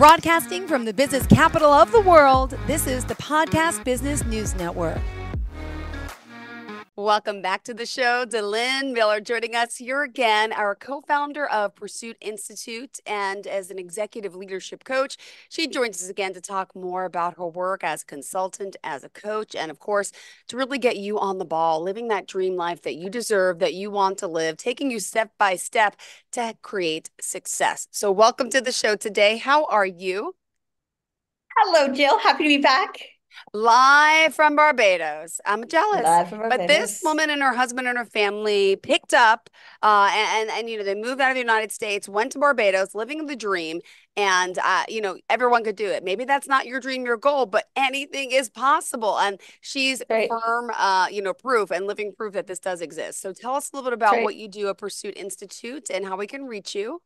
Broadcasting from the business capital of the world, this is the Podcast Business News Network. Welcome back to the show. Delynn Miller joining us here again, our co-founder of Pursuit Institute, and as an executive leadership coach, she joins us again to talk more about her work as a consultant, as a coach, and of course, to really get you on the ball, living that dream life that you deserve, that you want to live, taking you step by step to create success. So welcome to the show today. How are you? Hello, Jill. Happy to be back. Live from Barbados. I'm jealous. Live from But this Barbados. woman and her husband and her family picked up and you know, they moved out of the United States, went to Barbados, living the dream. And you know, everyone could do it. Maybe that's not your dream, your goal, but anything is possible. And she's Right. firm, you know, proof and living proof that this does exist. So tell us a little bit That's about what right. you do at Pursuit Institute and how we can reach you.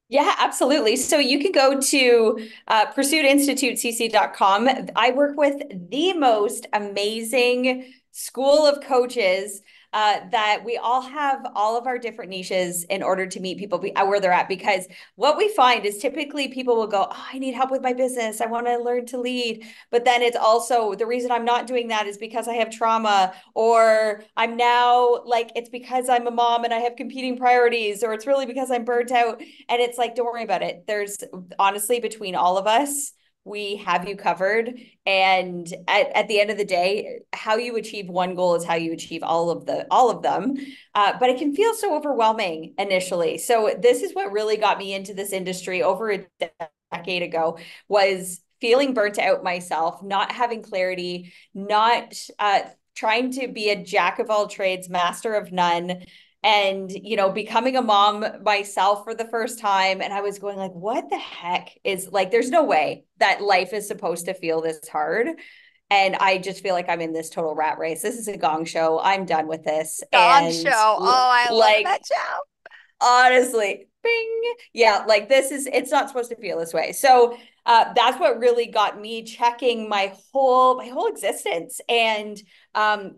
Yeah, absolutely. So you can go to pursuitinstitutecc.com. I work with the most amazing school of coaches that we all have all of our different niches in order to meet people where they're at. Because what we find is typically people will go, oh, I need help with my business. I want to learn to lead. But then it's also the reason I'm not doing that is because I have trauma, or I'm now like, it's because I'm a mom and I have competing priorities, or it's really because I'm burnt out. And it's like, don't worry about it. There's honestly, between all of us, we have you covered. And at the end of the day, how you achieve one goal is how you achieve all of them. But it can feel so overwhelming initially. So this is what really got me into this industry over a decade ago, was feeling burnt out myself, not having clarity, not trying to be a jack of all trades, master of none, and becoming a mom myself for the first time. And I was going like, what the heck is, like, there's no way that life is supposed to feel this hard. And I just feel like I'm in this total rat race. This is a gong show. I'm done with this. Dog And show. Oh, I love like, that show. honestly, bing. Yeah, like this is, it's not supposed to feel this way. So that's what really got me checking my whole existence, and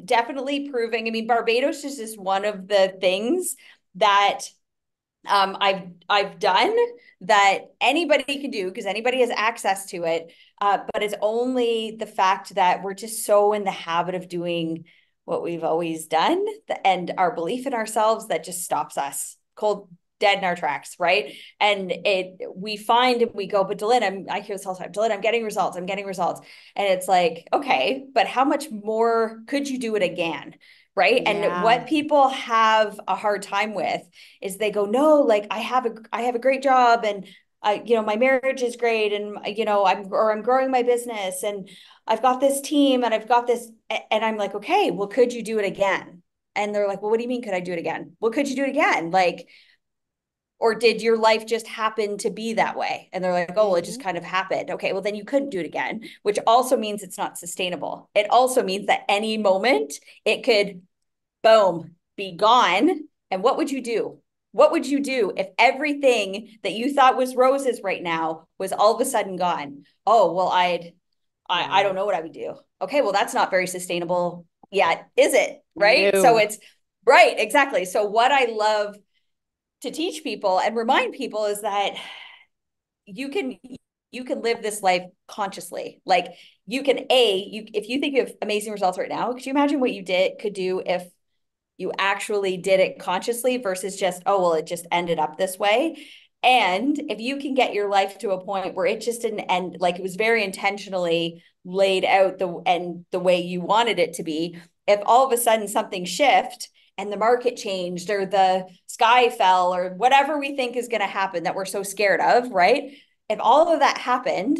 definitely proving. I mean, Barbados is just one of the things that I've done that anybody can do because anybody has access to it. But it's only the fact that we're just so in the habit of doing what we've always done, and our belief in ourselves that just stops us cold dead in our tracks, right? And we find and we go, but Delynn, I hear this all the time, Delynn, I'm getting results, and it's like, okay, but how much more could you do it again? Right. And Yeah. what people have a hard time with is they go, no, like I have a great job, and my marriage is great, and I'm growing my business, and I've got this team, and I've got this, and I'm like, okay, well, could you do it again? And they're like, well, what do you mean, could I do it again? Well, could you do it again? Like, or did your life just happen to be that way? And they're like, oh, well, it just Mhm. kind of happened. Okay, well, then you couldn't do it again, which also means it's not sustainable. It also means that any moment it could, boom, be gone. And what would you do? What would you do if everything that you thought was roses right now was all of a sudden gone? Oh, well, I Yeah. don't know what I would do. Okay, well, that's not very sustainable yet, is it? Right? So No. it's right, exactly. So what I love to teach people and remind people is that you can you can live this life consciously. Like, you can, if you think you have amazing results right now, could you imagine what you could do if you actually did it consciously versus just, oh, well, it just ended up this way? And if you can get your life to a point where it just didn't end, like it was very intentionally laid out the way you wanted it to be, if all of a sudden something shift and the market changed, or the sky fell, or whatever we think is going to happen that we're so scared of, right? If all of that happened,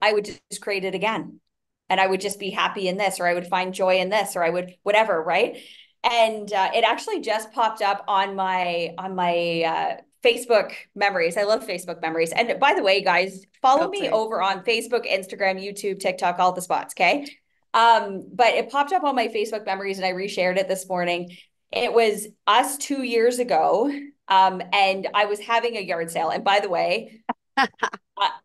I would just create it again. And I would just be happy in this, or I would find joy in this, or I would whatever, right? And it actually just popped up on my Facebook memories. I love Facebook memories. And by the way, guys, follow me Guilty. over on Facebook, Instagram, YouTube, TikTok, all the spots, okay? But it popped up on my Facebook memories, and I reshared it this morning. It was us 2 years ago, and I was having a yard sale. And by the way,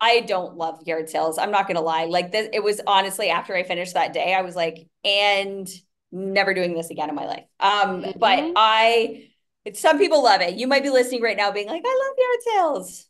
I don't love yard sales. I'm not going to lie. Like this, it was honestly after I finished that day, I was like, and never doing this again in my life. But Hmm. some people love it. You might be listening right now being like, I love yard sales.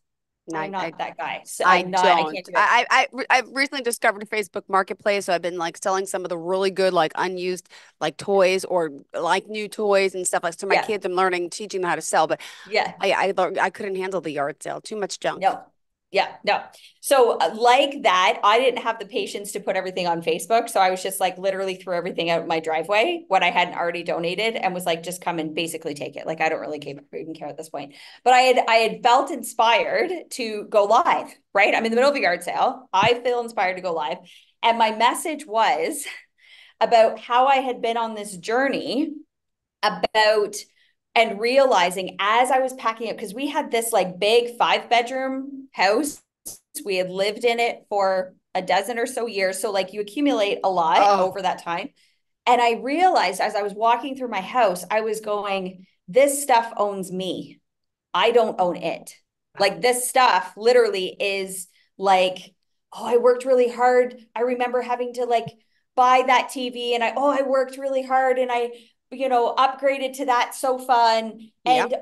I, I'm not I that guy. So I I don't. can't do it. I've recently discovered Facebook Marketplace, so I've been like selling some of the really good like unused like toys or like new toys and stuff like to my Yeah. kids. I'm learning, teaching them how to sell, but Yeah. I couldn't handle the yard sale. Too much junk. No. Yeah, no. So like that, I didn't have the patience to put everything on Facebook. So I was just like literally threw everything out my driveway, what I hadn't already donated, and was like, just come and basically take it. Like I don't really even care at this point. But I had felt inspired to go live, right? I'm in the middle of a yard sale. I feel inspired to go live. And my message was about how I had been on this journey about and realizing as I was packing up, because we had this like big 5-bedroom house. We had lived in it for a dozen or so years. So, like, you accumulate a lot Oh, over that time. And I realized as I was walking through my house, I was going, this stuff owns me. I don't own it. Like, this stuff literally is like, oh, I worked really hard. I remember having to like buy that TV and I worked really hard and upgraded to that sofa yeah, and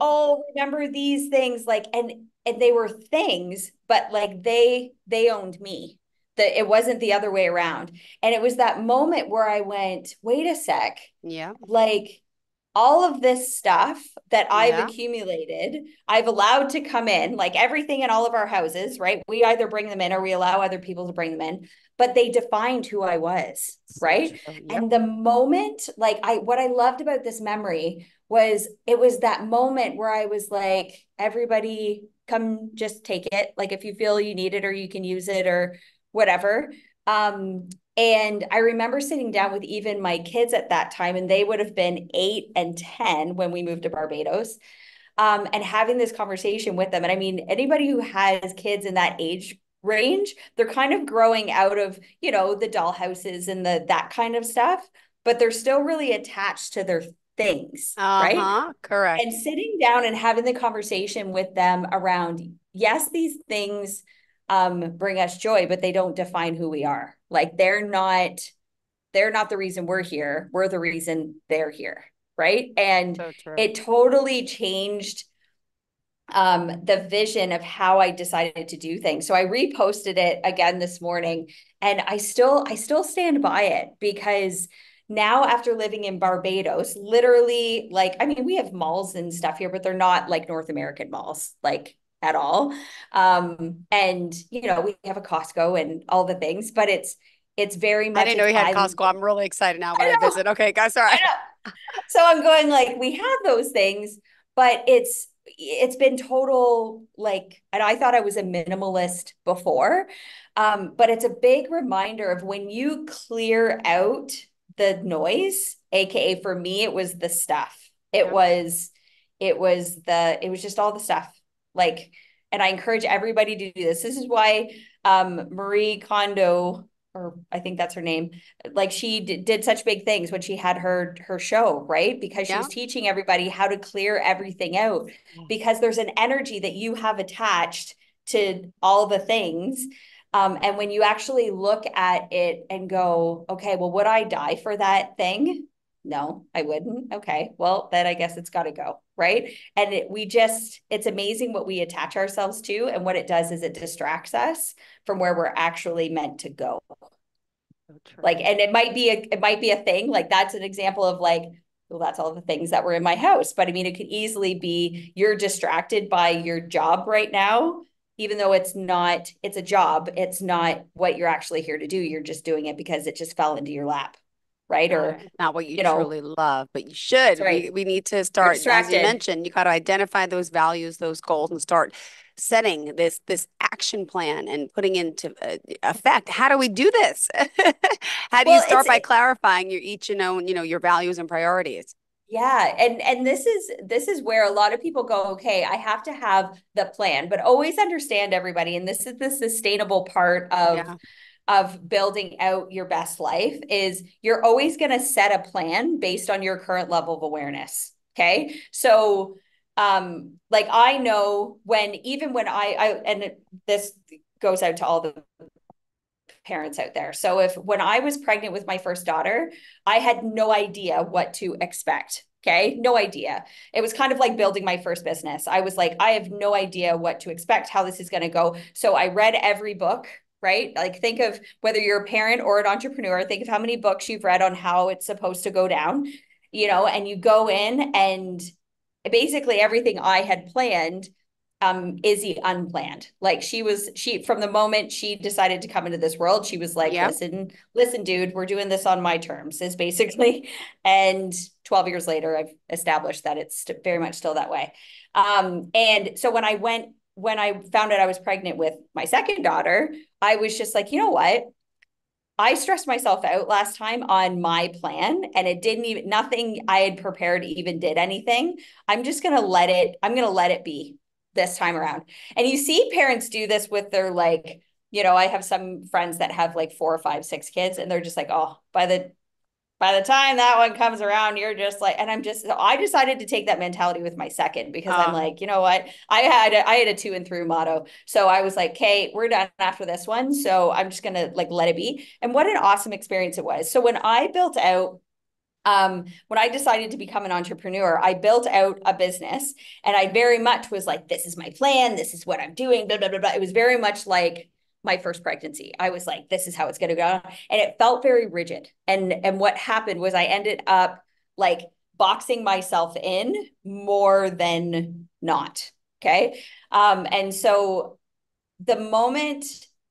remember these things like and they were things, but like they owned me. That it wasn't the other way around. And it was that moment where I went, wait a sec, yeah, like all of this stuff that I've yeah. accumulated, I've allowed to come in, like everything in all of our houses, right? We either bring them in or we allow other people to bring them in, but they defined who I was, So right? true. Yep. And the moment, like what I loved about this memory was it was that moment where I was like, everybody come just take it. Like if you feel you need it or you can use it or whatever. Um, and I remember sitting down with even my kids at that time, and they would have been 8 and 10 when we moved to Barbados, and having this conversation with them. And I mean, anybody who has kids in that age range, they're kind of growing out of, the doll houses and that kind of stuff, but they're still really attached to their things, right? Uh-huh. And Correct. sitting down and having the conversation with them around, yes, these things bring us joy, but they don't define who we are. Like they're not the reason we're here. We're the reason they're here. Right. And So true. it totally changed the vision of how I decided to do things. So I reposted it again this morning, and I still stand by it because now after living in Barbados, literally, like, I mean, we have malls and stuff here, but they're not like North American malls, like at all. And we have a Costco and all the things, but it's very I much didn't know it's you had I Costco. I'm really excited now I when I know, visit. Okay, guys, sorry. I know. So I'm going like we have those things, but it's been total like, and I thought I was a minimalist before, but it's a big reminder of when you clear out the noise, aka for me it was the stuff. It Yep. was it was just all the stuff. Like, and I encourage everybody to do this. This is why Marie Kondo, or I think that's her name, like she did such big things when she had her show, right? Because she Yeah. was teaching everybody how to clear everything out, because there's an energy that you have attached to all the things. And when you actually look at it and go, okay, well, would I die for that thing? No, I wouldn't. Okay, well, then I guess it's got to go, right? And it's amazing what we attach ourselves to. And what it does is it distracts us from where we're actually meant to go. So Like, true. and it might be a thing, like that's an example of like, well, that's all the things that were in my house, but I mean it could easily be you're distracted by your job right now, even though it's a job, it's not what you're actually here to do. You're just doing it because it just fell into your lap, right? Not, Or not what you you know truly love, but you that's should. right, We need to you're start, as you distracted. mentioned, you got to identify those values, those goals, and start setting this action plan and putting into effect. How do we do this? How do you Well, start it's by clarifying your each and own, your values and priorities? yeah, and this is where a lot of people go, okay, I have to have the plan, but always understand everybody, and this is the sustainable part of Yeah. building out your best life is you're always going to set a plan based on your current level of awareness. Okay? So like I know when I and this goes out to all the parents out there. So if when I was pregnant with my first daughter, I had no idea what to expect. Okay. No idea. It was kind of like building my first business. I was like, I have no idea what to expect, how this is going to go. So I read every book, right? Like, think of whether you're a parent or an entrepreneur, think of how many books you've read on how it's supposed to go down, and you go in and basically everything I had planned, Izzy unplanned. Like she from the moment she decided to come into this world, she was like, Yep. listen, dude, we're doing this on my terms, is basically. And 12 years later, I've established that it's very much still that way. And so when I found out I was pregnant with my second daughter, I was just like, you know what? I stressed myself out last time on my plan, and it didn't even, nothing I had prepared even did anything. I'm going to let it be this time around. And you see parents do this with their, like, I have some friends that have like 4 or 5, 6 kids, and they're just like, oh, by the time that one comes around, you're just like, and so I decided to take that mentality with my second, because I'm Uh, like, you know what? I had a to and through motto. So I was like, okay, we're done after this one. So I'm just going to like let it be. And what an awesome experience it was. So when I decided to become an entrepreneur, I built out a business, and I very much was like, this is my plan. This is what I'm doing, blah, blah, blah, blah. It was very much like my first pregnancy. I was like, this is how it's going to go. And it felt very rigid. And what happened was I ended up like boxing myself in more than not. Okay. And so the moment,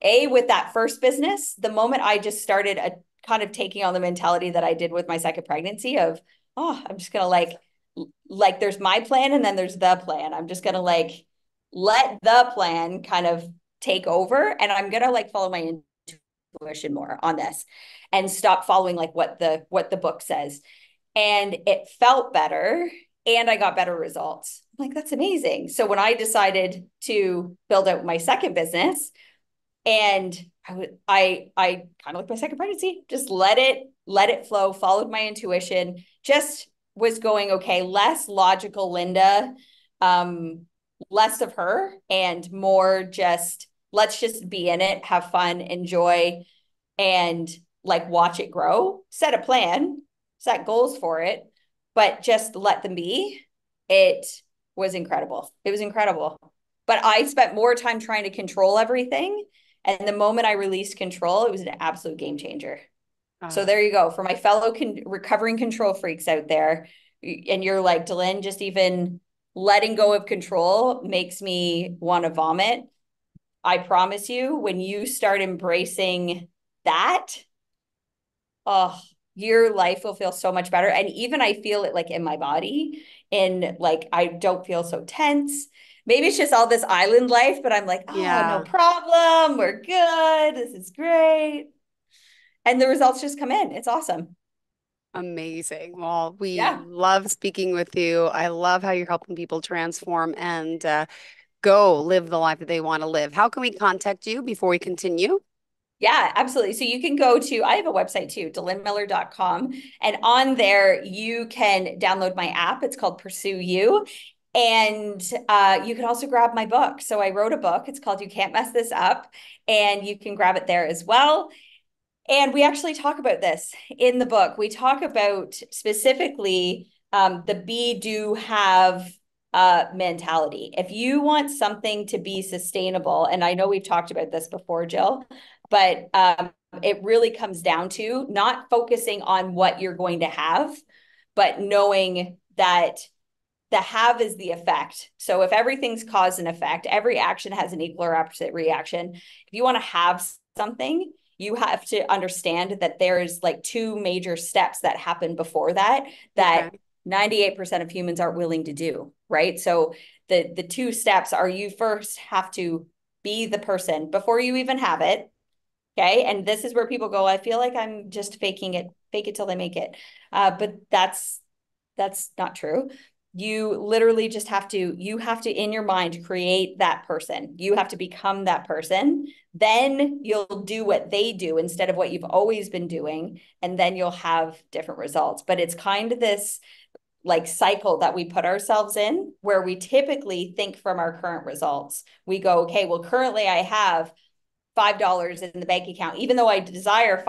with that first business, the moment I just started a kind of taking on the mentality that I did with my second pregnancy of, oh, I'm just gonna like there's my plan and then there's the plan. I'm just gonna like let the plan kind of take over, and I'm gonna like follow my intuition more on this and stop following like what the book says. And it felt better, and I got better results. I'm like, that's amazing. So when I decided to build out my second business, and I kind of like my second pregnancy, just let it flow, followed my intuition, just was going, okay, less logical Linda, um, less of her, and more just let's just be in it, have fun, enjoy, and like watch it grow, set a plan, set goals for it, but just let them be. It was incredible. It was incredible. But I spent more time trying to control everything. And the moment I released control, it was an absolute game changer. So uh, there you go. For my fellow recovering control freaks out there, and you're like, Delynn, just even letting go of control makes me want to vomit. I promise you, when you start embracing that, oh, your life will feel so much better. And even I feel it like in my body, and like I don't feel so tense. Maybe it's just all this island life, but I'm like, oh, no yeah. problem. We're good. This is great. And the results just come in. It's awesome. Amazing. Well, we Yeah. love speaking with you. I love how you're helping people transform and go live the life that they want to live. How can we contact you before we continue? Yeah, absolutely. So you can go to, I have a website too, delynnmiller.com. And on there, you can download my app. It's called Pursue You. And you can also grab my book. So I wrote a book. It's called You Can't Mess This Up. And you can grab it there as well. And we actually talk about this in the book. We talk about specifically the be, do, have mentality. If you want something to be sustainable, and I know we've talked about this before, Jill, but it really comes down to not focusing on what you're going to have, but knowing that the have is the effect. So if everything's cause and effect, every action has an equal or opposite reaction. If you want to have something, you have to understand that there's like two major steps that happen before that Okay. 98% of humans aren't willing to do, right? So the two steps are, you first have to be the person before you even have it. Okay. And this is where people go, I feel like I'm just faking it, fake it till they make it. But that's not true. You literally just you have to in your mind create that person. You have to become that person. Then you'll do what they do instead of what you've always been doing, and then you'll have different results. But it's kind of this like cycle that we put ourselves in, where we typically think from our current results. We go, okay, well, currently I have $5 in the bank account, even though I desire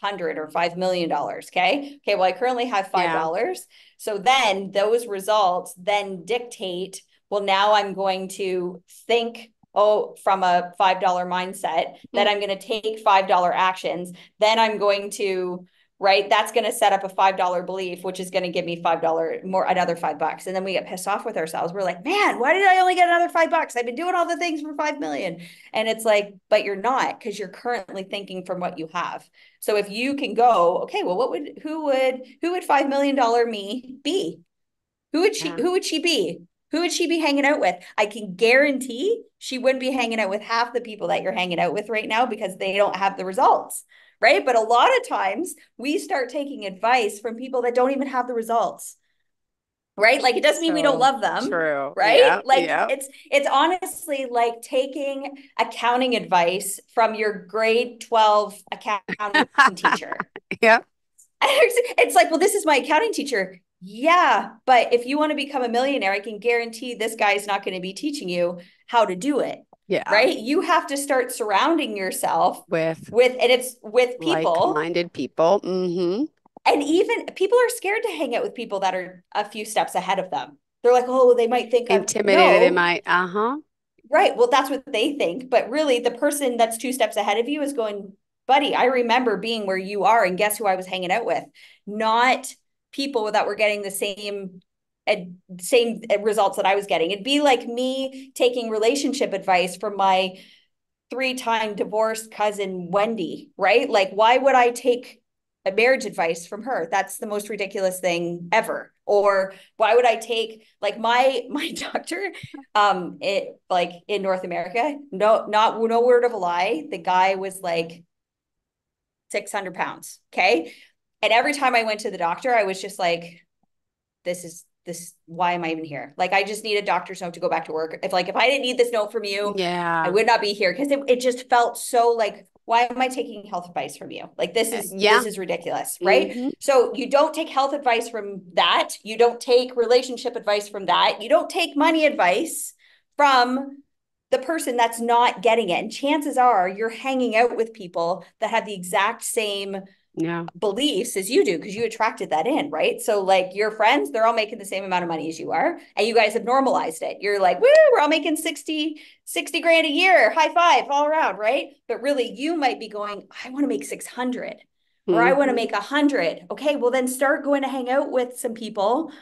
500 or $5 million. Okay, well, I currently have Yeah. $5. So then those results then dictate, well, now I'm going to think, oh, from a $5 mindset, that Mm. I'm going to take $5 actions. Then I'm going to, right, that's going to set up a $5 belief, which is going to give me $5 more, another $5. And then we get pissed off with ourselves. We're like, man, why did I only get another $5? I've been doing all the things for 5 million. And it's like, but you're not, because you're currently thinking from what you have. So if you can go, okay, well, who would $5 million me be? Yeah. Who would she be? Who would she be hanging out with? I can guarantee she wouldn't be hanging out with half the people that you're hanging out with right now, because they don't have the results, right? But a lot of times we start taking advice from people that don't even have the results, right? Like, it doesn't mean we don't So love them, true. right? Yeah. Like, Yeah. it's honestly like taking accounting advice from your grade 12 accounting teacher. Yeah. It's like, well, this is my accounting teacher. Yeah, but if you want to become a millionaire, I can guarantee this guy's not going to be teaching you how to do it, Yeah. right? You have to start surrounding yourself With and it's with people. like-minded people. Mm-hmm. And even people are scared to hang out with people that are a few steps ahead of them. They're like, oh, they might think I'm, Intimidated in no, my, uh-huh. right. Well, that's what they think. But really, the person that's two steps ahead of you is going, buddy, I remember being where you are. And guess who I was hanging out with? Not people that were getting the same results that I was getting. It'd be like me taking relationship advice from my three-time divorced cousin Wendy, right? Like, why would I take a marriage advice from her? That's the most ridiculous thing ever. Or why would I take, like, my doctor, it like in North America, no word of a lie, the guy was like 600 pounds. Okay. And every time I went to the doctor, I was just like, this, why am I even here? Like, I just need a doctor's note to go back to work. If I didn't need this note from you, I Yeah. would not be here, because it just felt so like, why am I taking health advice from you? Like, this is Yeah. this is ridiculous, right? Mm-hmm. So you don't take health advice from that. You don't take relationship advice from that. You don't take money advice from the person that's not getting it. And chances are you're hanging out with people that have the exact same Yeah. beliefs as you do, because you attracted that in, right? So like your friends, they're all making the same amount of money as you are, and you guys have normalized it. You're like, woo, we're all making 60 grand a year, high five all around, right? But really you might be going, I want to make 600, or I want to Mm-hmm. make 100. Okay, well then start going to hang out with some people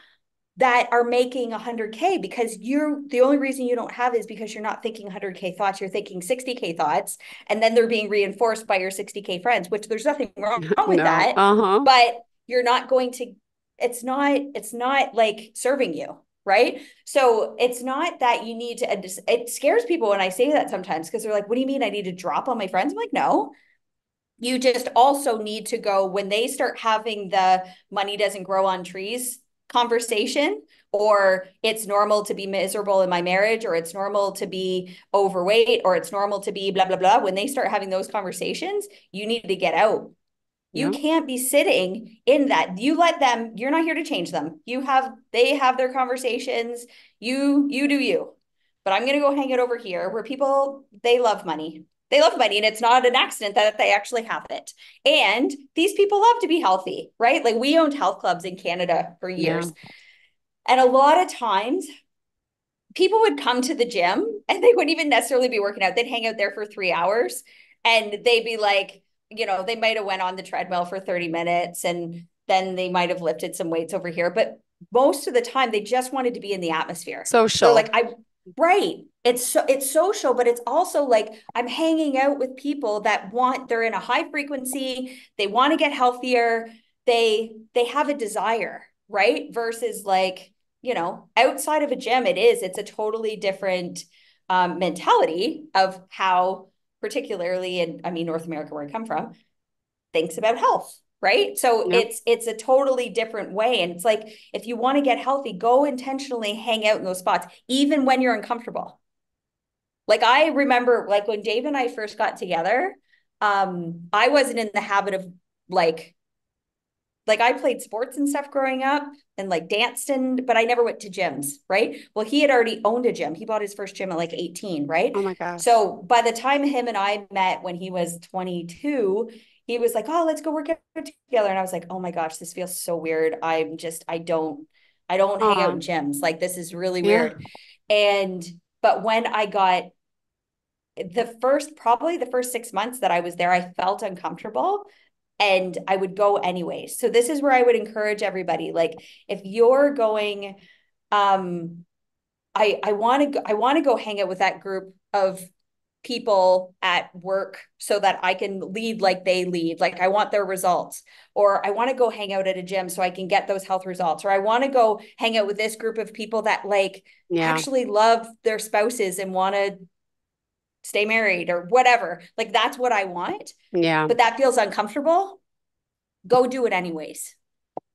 that are making 100K, because you're the only reason you don't have it is because you're not thinking 100K thoughts, you're thinking 60K thoughts, and then they're being reinforced by your 60K friends, which there's nothing wrong with No. that, Uh-huh. but you're not going to, it's not like serving you, right? So it's not that you need to, it scares people when I say that sometimes, because they're like, what do you mean I need to drop on my friends? I'm like, no, you just also need to go, when they start having the money doesn't grow on trees conversation, or it's normal to be miserable in my marriage, or it's normal to be overweight, or it's normal to be blah blah blah, when they start having those conversations, you need to get out. You Yeah. can't be sitting in that. You let them, you're not here to change them. They have their conversations. You do you. But I'm going to go hang it over here where people, they love money. They love money, and it's not an accident that they actually have it. And these people love to be healthy, right? Like, we owned health clubs in Canada for Yeah. years. And a lot of times people would come to the gym and they wouldn't even necessarily be working out. They'd hang out there for 3 hours, and they'd be like, they might have went on the treadmill for 30 minutes, and then they might have lifted some weights over here. But most of the time they just wanted to be in the atmosphere. They're Social. like, right. It's social, but it's also like, I'm hanging out with people that they're in a high frequency, they want to get healthier, they have a desire, right? Versus like, outside of a gym, it's a totally different mentality of how, particularly in, I mean, North America, where I come from, thinks about health, right? So Yeah. it's a totally different way. And it's like, if you want to get healthy, go intentionally hang out in those spots, even when you're uncomfortable. Like, I remember, like, when Dave and I first got together, I wasn't in the habit of like I played sports and stuff growing up, and like danced, but I never went to gyms, right? Well, he had already owned a gym. He bought his first gym at like 18, right? Oh my gosh. So by the time him and I met when he was 22, he was like, oh, let's go work out together. And I was like, oh my gosh, this feels so weird. I don't hang out Aw, in gyms. Like this is really yeah, weird. And but when I got probably the first 6 months that I was there, I felt uncomfortable and I would go anyways. So this is where I would encourage everybody. Like if you're going, I want to go hang out with that group of people at work so that I can lead like they lead. Like I want their results. Or I want to go hang out at a gym so I can get those health results. Or I want to go hang out with this group of people that like yeah, actually love their spouses and want to stay married or whatever. Like that's what I want. yeah, But that feels uncomfortable. Go do it anyways.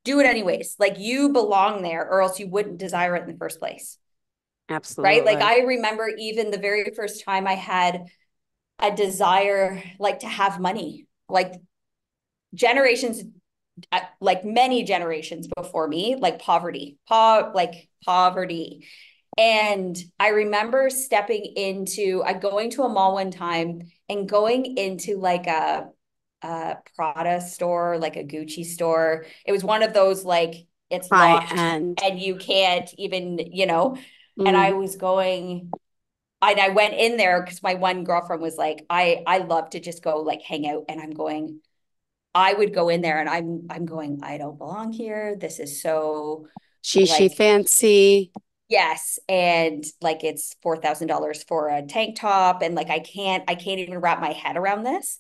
Do it anyways. Like you belong there or else you wouldn't desire it in the first place. Right? Like absolutely. I remember even the very first time I had a desire like to have money. Like generations like many generations before me, like poverty. And I remember going to a mall one time and going into like a Prada store, like a Gucci store. It was one of those like it's High locked end. and you can't even. And I Mm, was going, I went in there because my one girlfriend was like, I love to just go like hang out. And I'm going, I would go in there and I'm going, I don't belong here. This is so she like fancy. yes. And like it's $4,000 for a tank top. And like I can't even wrap my head around this.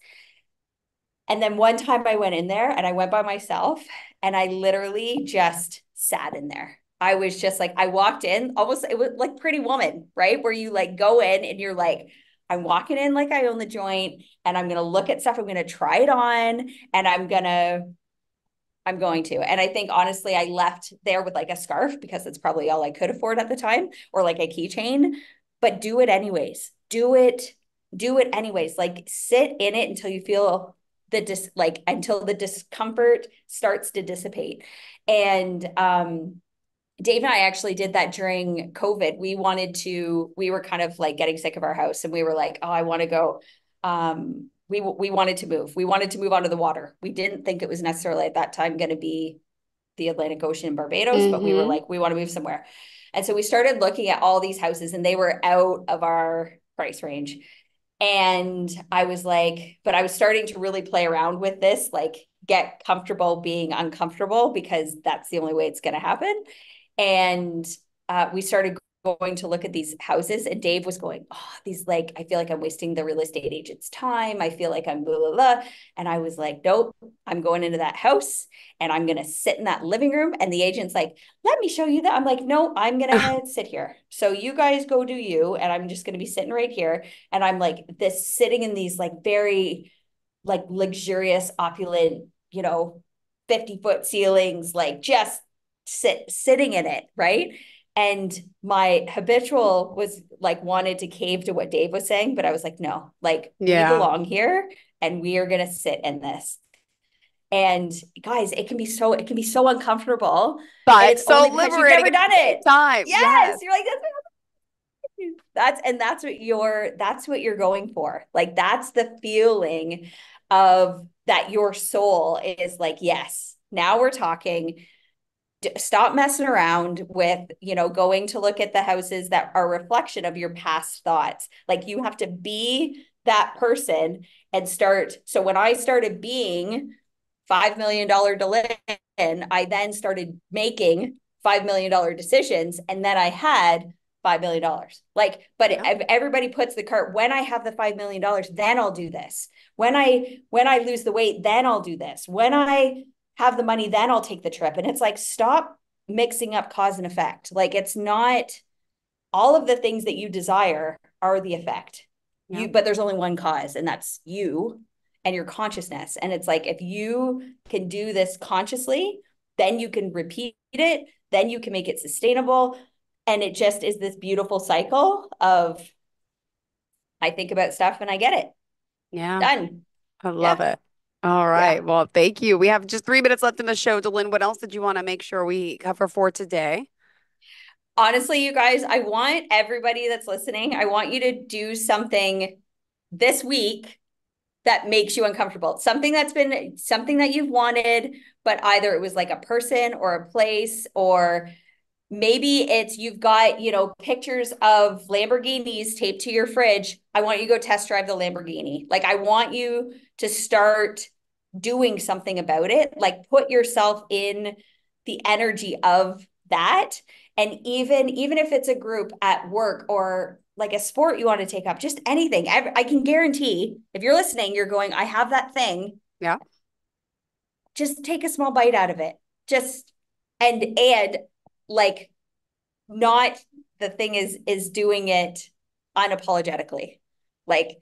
And then one time I went in there and I went by myself and I literally just sat in there. I was just like, I walked in almost, it was like Pretty Woman, right? Where you like go in and you're like, I'm walking in like I own the joint and I'm going to look at stuff. I'm going to try it on and I'm going to. And I think honestly, I left there with like a scarf because that's probably all I could afford at the time, or like a keychain. But do it anyways. Do it anyways. Like sit in it until you feel until the discomfort starts to dissipate. And Dave and I actually did that during COVID. We were kind of like getting sick of our house and we were like, oh, I want to go. We wanted to move. We wanted to move onto the water. We didn't think it was necessarily at that time going to be the Atlantic Ocean in Barbados, but we were Mm-hmm. like, we want to move somewhere. And so we started looking at all these houses and they were out of our price range. And I was like, but I was starting to really play around with this, like get comfortable being uncomfortable because that's the only way it's going to happen. And we started going to look at these houses and Dave was going, oh, these like, I feel like I'm wasting the real estate agent's time. I feel like I'm blah, blah, blah. And I was like, nope, I'm going into that house and I'm going to sit in that living room. And the agent's like, let me show you that. I'm like, no, I'm going to sit here. So you guys go do you. And I'm just going to be sitting right here. And I'm like this sitting in these like very like luxurious, opulent, 50-foot ceilings, like just sitting in it, right? And my habitual was like wanted to cave to what Dave was saying, but I was like, no, like we Yeah. belong here and we are gonna sit in this. And guys, it can be so uncomfortable. And But it's only so because you've liberating never at done the same it. time. Yes. Yes. You're like, that's what you're going for. Like that's the feeling of that your soul is like, yes, now we're talking. Stop messing around with, going to look at the houses that are a reflection of your past thoughts. Like you have to be that person and start. So when I started being $5 million Delynn, I then started making $5 million decisions. And then I had $5 million. Like, but Yep. if everybody puts the cart, when I have the $5 million, then I'll do this. When I lose the weight, then I'll do this. When I have the money, then I'll take the trip. And it's like, stop mixing up cause and effect. Like it's not all of the things that you desire are the effect. Yep. But there's only one cause, and that's you and your consciousness. And it's like if you can do this consciously, then you can repeat it, then you can make it sustainable. And it just is this beautiful cycle of I think about stuff and I get it. Yeah. Done. I love Yeah. it. All Yeah. right. Well, thank you. We have just 3 minutes left in the show. Delynn, what else did you want to make sure we cover for today? Honestly, you guys, I want everybody that's listening, I want you to do something this week that makes you uncomfortable. Something that you've wanted, but either it was like a person or a place, or maybe it's you've got, pictures of Lamborghinis taped to your fridge. I want you to go test drive the Lamborghini. Like, I want you to start doing something about it. Like, put yourself in the energy of that. And even if it's a group at work or like a sport you want to take up, just anything. I can guarantee if you're listening, you're going, I have that thing. Yeah. Just take a small bite out of it. And like, not the thing is doing it unapologetically. Like,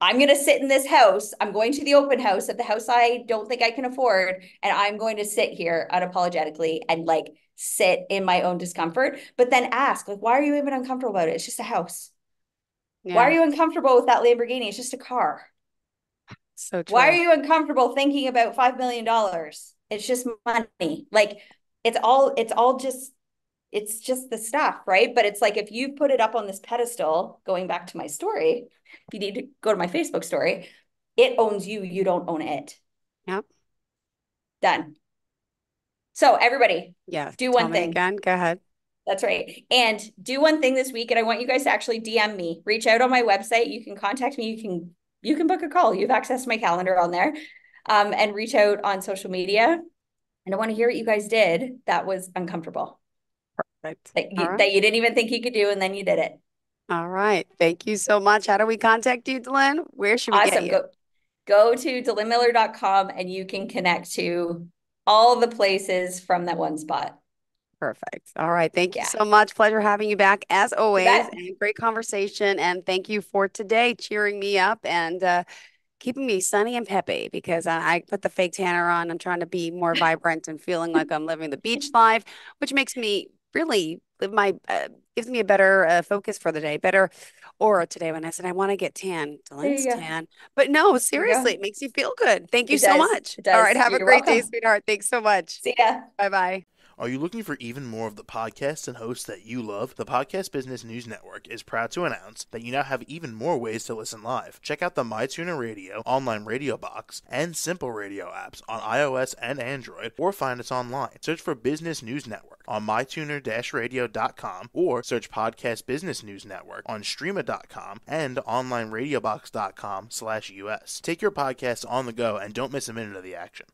I'm going to sit in this house. I'm going to the open house at the house I don't think I can afford. And I'm going to sit here unapologetically and like sit in my own discomfort, but then ask, like, why are you even uncomfortable about it? It's just a house. Yeah. Why are you uncomfortable with that Lamborghini? It's just a car. So true. Why are you uncomfortable thinking about $5 million? It's just money. Like, it's just the stuff, right? But it's like, if you put it up on this pedestal, going back to my story, if you need to go to my Facebook story, it owns you. You don't own it. Yep. Done. So everybody, do one thing. Again. Go ahead. That's right. And do one thing this week. And I want you guys to actually DM me, reach out on my website. You can contact me. You can book a call. You have access to my calendar on there, and reach out on social media. And I want to hear what you guys did that was uncomfortable. Perfect. That you didn't even think you could do, and then you did it. All right. Thank you so much. How do we contact you, Delynn? Where should we get you? Go to DelynnMiller.com and you can connect to all the places from that one spot. Perfect. All right. Thank you so much. Pleasure having you back as always. And great conversation. And thank you for today, cheering me up and keeping me sunny and peppy, because I put the fake tanner on. I'm trying to be more vibrant and feeling like I'm living the beach life, which makes me really live gives me a better focus for the day, better aura today. When I said I want to get tan, Delynn's tan, but no, seriously, it makes you feel good. Thank you so much. All right, have a great day, sweetheart. Thanks so much. See ya. Bye-bye. Are you looking for even more of the podcasts and hosts that you love? The Podcast Business News Network is proud to announce that you now have even more ways to listen live. Check out the MyTuner Radio, online radio box, and Simple Radio apps on iOS and Android, or find us online. Search for Business News Network on mytuner-radio.com, or search Podcast Business News Network on streama.com and onlineradiobox.com/US. Take your podcast on the go and don't miss a minute of the action.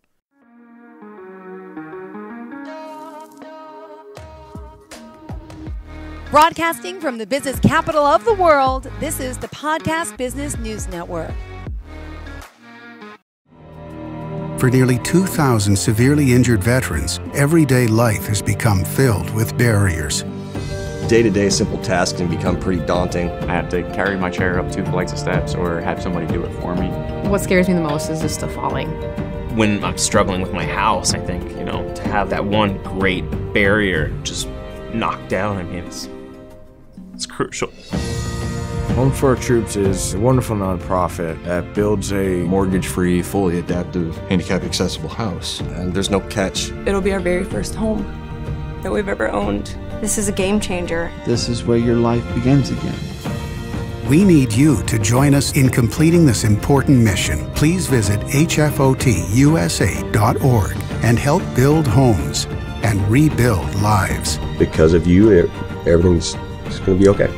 Broadcasting from the business capital of the world, this is the Podcast Business News Network. For nearly 2,000 severely injured veterans, everyday life has become filled with barriers. Day-to-day simple tasks can become pretty daunting. I have to carry my chair up 2 flights of steps or have somebody do it for me. What scares me the most is just the falling. When I'm struggling with my house, I think, to have that one great barrier just knocked down, it's crucial. Home for Our Troops is a wonderful nonprofit that builds a mortgage-free, fully adaptive, handicap-accessible house. And there's no catch. It'll be our very first home that we've ever owned. This is a game changer. This is where your life begins again. We need you to join us in completing this important mission. Please visit hfotusa.org and help build homes and rebuild lives. Because of you, everything's going to be okay.